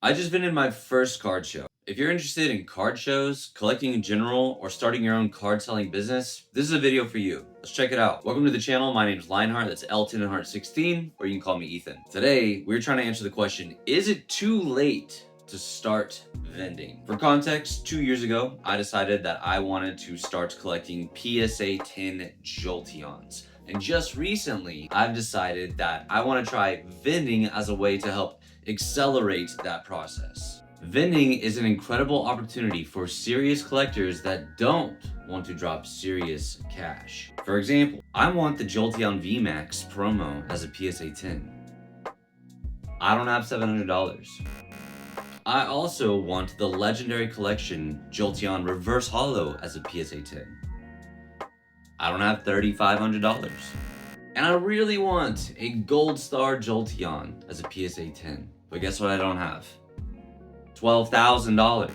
I just vended my first card show. If you're interested in card shows, collecting in general, or starting your own card selling business, this is a video for you. Let's check it out. Welcome to the channel. My name is Lionheart. That's L10Heart16, or you can call me Ethan. Today, we're trying to answer the question, is it too late to start vending? For context, 2 years ago, I decided that I wanted to start collecting PSA 10 Jolteons. And just recently, I've decided that I want to try vending as a way to help accelerate that process. Vending is an incredible opportunity for serious collectors that don't want to drop serious cash. For example, I want the Jolteon VMAX promo as a PSA 10. I don't have $700. I also want the Legendary Collection Jolteon Reverse Holo as a PSA 10. I don't have $3,500. And I really want a Gold Star Jolteon as a PSA 10. But guess what I don't have? $12,000.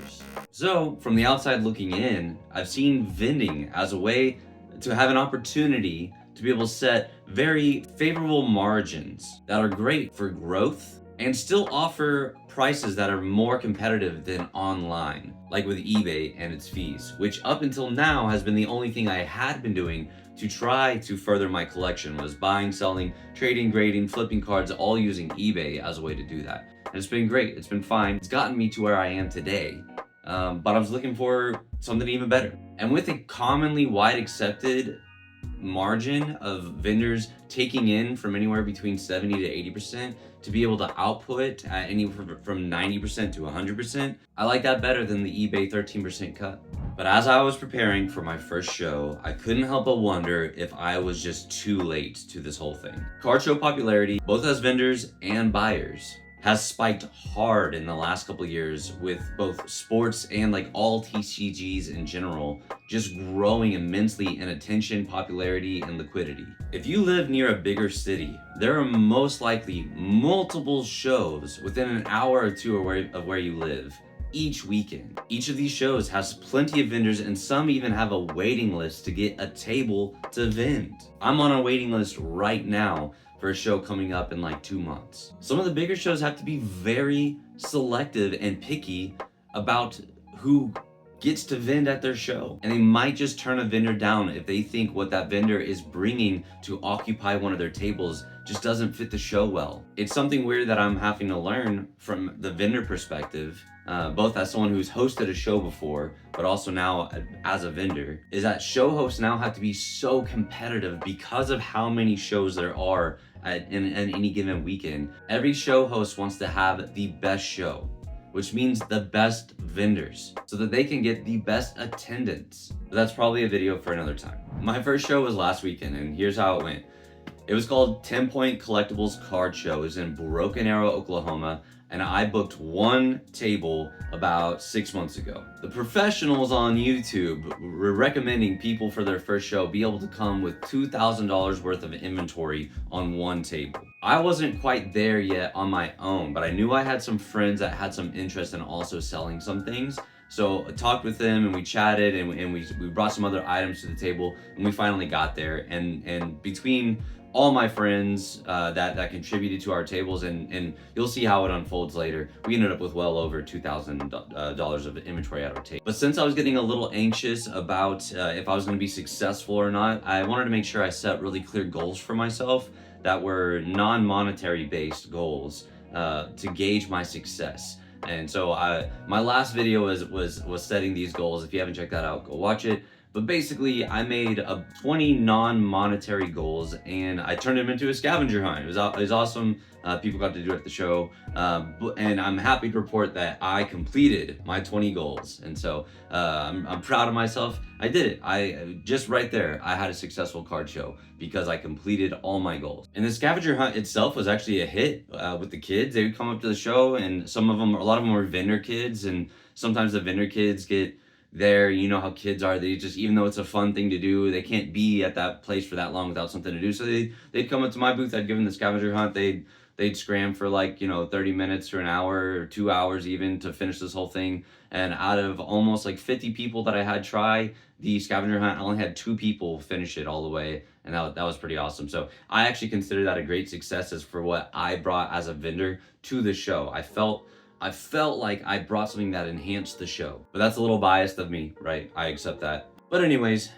So, from the outside looking in, I've seen vending as a way to have an opportunity to be able to set very favorable margins that are great for growth and still offer prices that are more competitive than online, like with eBay and its fees, which up until now has been the only thing I had been doing to try to further my collection, was buying, selling, trading, grading, flipping cards, all using eBay as a way to do that. And it's been great, it's been fine. It's gotten me to where I am today, but I was looking for something even better. And with a commonly wide accepted margin of vendors taking in from anywhere between 70 to 80% to be able to output at anywhere from 90% to 100%, I like that better than the eBay 13% cut. But as I was preparing for my first show, I couldn't help but wonder if I was just too late to this whole thing. Card show popularity, both as vendors and buyers, has spiked hard in the last couple of years, with both sports and like all TCGs in general just growing immensely in attention, popularity, and liquidity. If you live near a bigger city, there are most likely multiple shows within an hour or two of where you live each weekend. Each of these shows has plenty of vendors, and some even have a waiting list to get a table to vend. I'm on a waiting list right now for a show coming up in like 2 months. Some of the bigger shows have to be very selective and picky about who gets to vend at their show. And they might just turn a vendor down if they think what that vendor is bringing to occupy one of their tables just doesn't fit the show well. It's something weird that I'm having to learn from the vendor perspective, both as someone who's hosted a show before, but also now as a vendor, is that show hosts now have to be so competitive because of how many shows there are in any given weekend. Every show host wants to have the best show, which means the best vendors, so that they can get the best attendance. But that's probably a video for another time. My first show was last weekend, and here's how it went. It was called 10 Point Collectibles Card Show. It was in Broken Arrow, Oklahoma, and I booked one table about 6 months ago. The professionals on YouTube were recommending people for their first show be able to come with $2,000 worth of inventory on one table. I wasn't quite there yet on my own, but I knew I had some friends that had some interest in also selling some things. So I talked with them and we chatted, and we brought some other items to the table, and we finally got there. And between all my friends that contributed to our tables, and you'll see how it unfolds later, we ended up with well over $2,000 of inventory at our table. But since I was getting a little anxious about if I was going to be successful or not, I wanted to make sure I set really clear goals for myself that were non-monetary based goals to gauge my success. And so my last video was setting these goals. If you haven't checked that out, go watch it. But basically, I made 20 non-monetary goals, and I turned them into a scavenger hunt. It was awesome. People got to do it at the show, and I'm happy to report that I completed my 20 goals. And so I'm proud of myself. I did it. I just right there, I had a successful card show because I completed all my goals. And the scavenger hunt itself was actually a hit with the kids. They would come up to the show, and a lot of them were vendor kids, and sometimes the vendor kids get there, you know how kids are, they just, even though it's a fun thing to do, they can't be at that place for that long without something to do. So they'd come up to my booth, I'd give them the scavenger hunt, they'd scram for like, 30 minutes to an hour or 2 hours even to finish this whole thing. And out of almost like 50 people that I had try the scavenger hunt, I only had 2 people finish it all the way, and that was pretty awesome. So I actually consider that a great success as for what I brought as a vendor to the show. I felt I felt like I brought something that enhanced the show. But that's a little biased of me, right? I accept that. But anyways,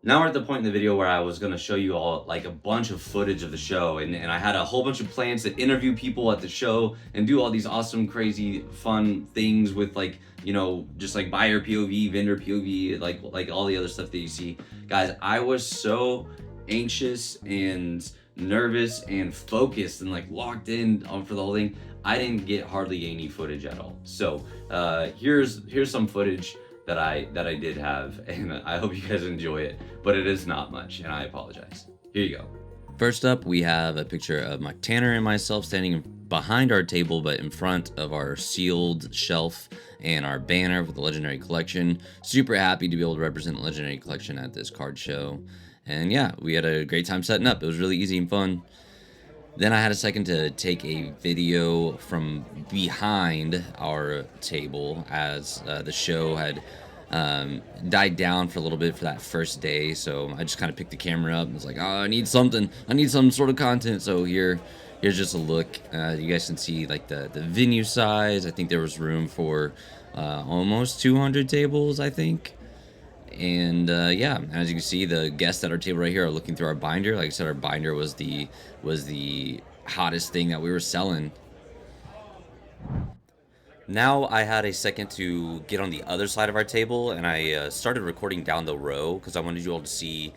now we're at the point in the video where I was gonna show you all like a bunch of footage of the show, and I had a whole bunch of plans to interview people at the show and do all these awesome, crazy, fun things with like, you know, just like buyer POV, vendor POV, like all the other stuff that you see. Guys, I was so anxious and nervous and focused and like locked in for the whole thing. I didn't get hardly any footage at all. So here's some footage that I did have, and I hope you guys enjoy it, but it is not much, and I apologize. Here you go. First up, we have a picture of Mike Tanner and myself standing behind our table, but in front of our sealed shelf and our banner for the Legendary Collection. Super happy to be able to represent the Legendary Collection at this card show. And yeah, we had a great time setting up. It was really easy and fun. Then I had a second to take a video from behind our table as the show had died down for a little bit for that first day. So I just kind of picked the camera up and was like, oh, I need something. I need some sort of content. So here's just a look. You guys can see like the venue size. I think there was room for almost 200 tables, I think. And yeah, as you can see, the guests at our table right here are looking through our binder. Like I said, our binder was the hottest thing that we were selling. Now I had a second to get on the other side of our table, and I started recording down the row because I wanted you all to see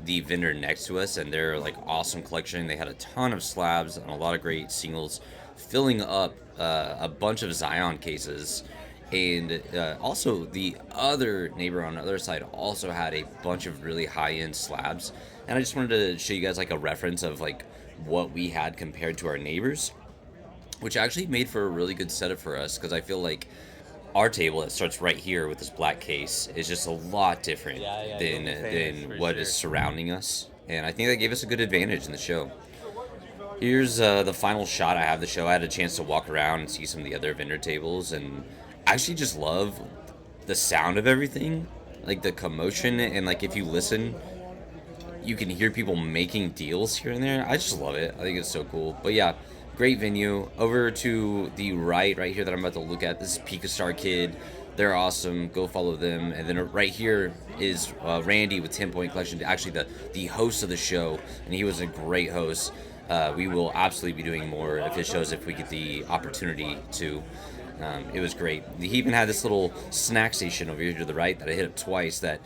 the vendor next to us and their like awesome collection. They had a ton of slabs and a lot of great singles, filling up a bunch of Zion cases. And also the other neighbor on the other side also had a bunch of really high-end slabs, and I just wanted to show you guys like a reference of like what we had compared to our neighbors, which actually made for a really good setup for us, because I feel like our table that starts right here with this black case is just a lot different than what is surrounding us, and I think that gave us a good advantage in the show. Here's the final shot I have of the show. I had a chance to walk around and see some of the other vendor tables, and I actually just love the sound of everything, like the commotion, and like if you listen, you can hear people making deals here and there. I just love it. I think it's so cool. But yeah, great venue. Over to the right here that I'm about to look at, this is Pika Star Kid. They're awesome. Go follow them. And then right here is Randy with 10 Point Collection, actually the host of the show, and he was a great host. We will absolutely be doing more of his shows if we get the opportunity to. It was great. He even had this little snack station over here to the right that I hit up twice that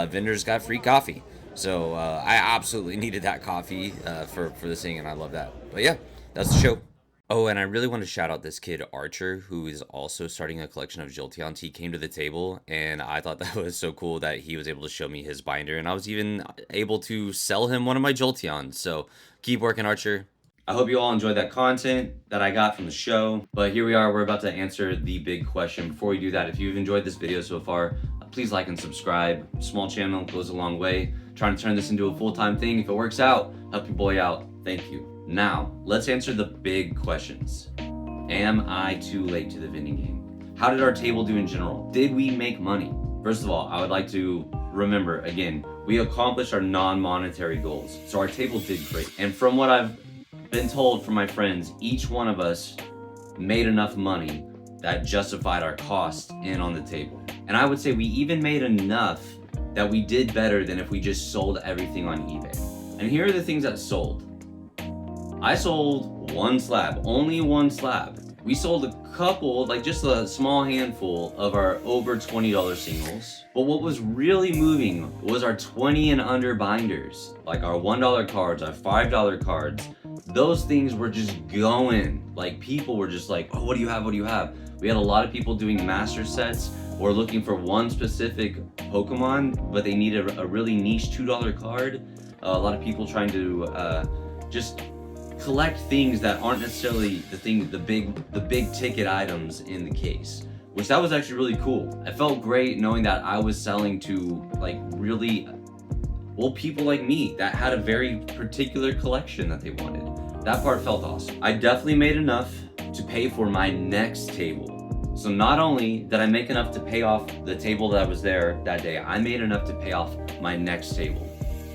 vendors got free coffee. So I absolutely needed that coffee for this thing, and I love that. But yeah, that's the show. Oh, and I really want to shout out this kid, Archer, who is also starting a collection of Jolteons. He came to the table, and I thought that was so cool that he was able to show me his binder, and I was even able to sell him one of my Jolteons. So keep working, Archer. I hope you all enjoyed that content that I got from the show. But here we are, we're about to answer the big question. Before we do that, if you've enjoyed this video so far, please like and subscribe. Small channel goes a long way. Trying to turn this into a full-time thing. If it works out, help your boy out. Thank you. Now, let's answer the big questions. Am I too late to the vending game? How did our table do in general? Did we make money? First of all, I would like to remember, again, we accomplished our non-monetary goals. So our table did great. And from what I've been told from my friends, each one of us made enough money that justified our cost in on the table. And I would say we even made enough that we did better than if we just sold everything on eBay. And here are the things that sold. I sold one slab, only one slab. We sold a couple, like just a small handful of our over $20 singles. But what was really moving was our 20 and under binders, like our $1 cards, our $5 cards. Those things were just going. Like people were just like, oh, what do you have? What do you have? We had a lot of people doing master sets or looking for one specific Pokemon, but they needed a really niche $2 card. A lot of people trying to just collect things that aren't necessarily the big ticket items in the case, which that was actually really cool. I felt great knowing that I was selling to like really, well, people like me that had a very particular collection that they wanted. That part felt awesome. I definitely made enough to pay for my next table. So not only did I make enough to pay off the table that was there that day, I made enough to pay off my next table.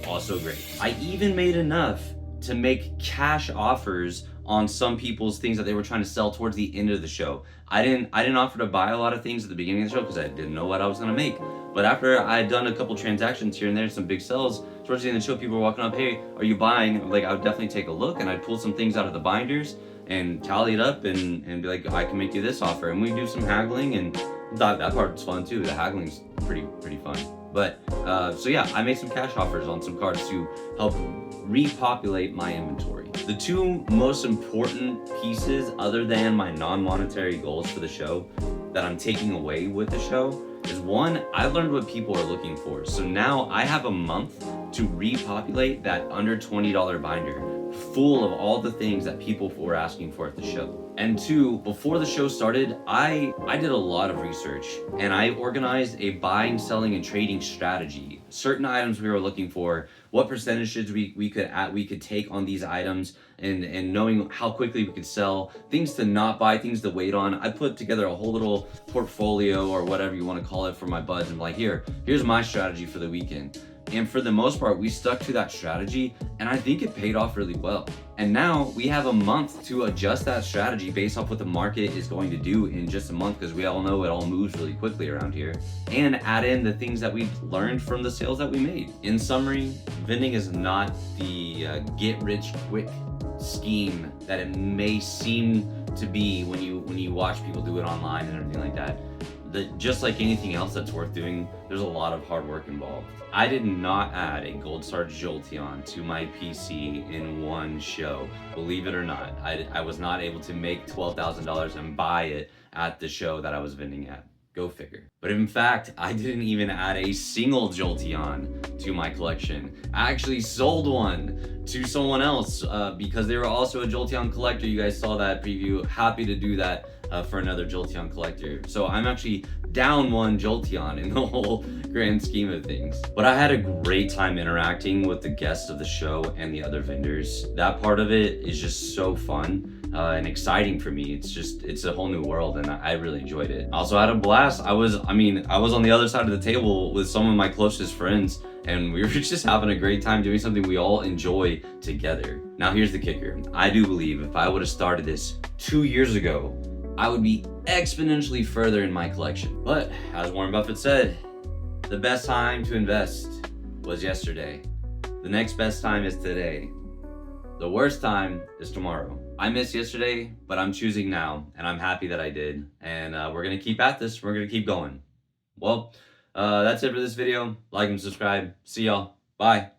Also great. I even made enough to make cash offers on some people's things that they were trying to sell towards the end of the show. I didn't offer to buy a lot of things at the beginning of the show because I didn't know what I was gonna make. But after I had done a couple transactions here and there, some big sells, towards the end of the show, people were walking up, "Hey, are you buying?" Like, I would definitely take a look, and I'd pull some things out of the binders and tally it up and be like, "I can make you this offer," and we do some haggling, and that part's fun too. The haggling's pretty fun. But so yeah, I made some cash offers on some cards to help repopulate my inventory. The two most important pieces, other than my non-monetary goals for the show, that I'm taking away with the show is, one, I learned what people are looking for. So now I have a month to repopulate that under $20 binder full of all the things that people were asking for at the show. And two, before the show started, I did a lot of research and I organized a buying, selling, and trading strategy. Certain items we were looking for, what percentages we could take on these items, and knowing how quickly we could sell, things to not buy, things to wait on. I put together a whole little portfolio, or whatever you want to call it, for my buds, and like, here's my strategy for the weekend. And for the most part, we stuck to that strategy, and I think it paid off really well. And now we have a month to adjust that strategy based off what the market is going to do in just a month, because we all know it all moves really quickly around here, and add in the things that we've learned from the sales that we made. In summary, vending is not the get-rich-quick scheme that it may seem to be when you watch people do it online and everything like that. Just like anything else that's worth doing, there's a lot of hard work involved. I did not add a Gold Star Jolteon to my PC in one show. Believe it or not, I was not able to make $12,000 and buy it at the show that I was vending at. Go figure. But in fact, I didn't even add a single Jolteon to my collection. I actually sold one to someone else because they were also a Jolteon collector. You guys saw that preview. Happy to do that for another Jolteon collector. So I'm actually down one Jolteon in the whole grand scheme of things. But I had a great time interacting with the guests of the show and the other vendors. That part of it is just so fun and exciting for me. It's a whole new world, and I really enjoyed it. I also had a blast. I was on the other side of the table with some of my closest friends, and we were just having a great time doing something we all enjoy together. Now here's the kicker. I do believe if I would have started this 2 years ago, I would be exponentially further in my collection. But as Warren Buffett said, the best time to invest was yesterday. The next best time is today. The worst time is tomorrow. I missed yesterday, but I'm choosing now, and I'm happy that I did. And we're gonna keep at this. We're gonna keep going. Well, that's it for this video. Like and subscribe. See y'all. Bye.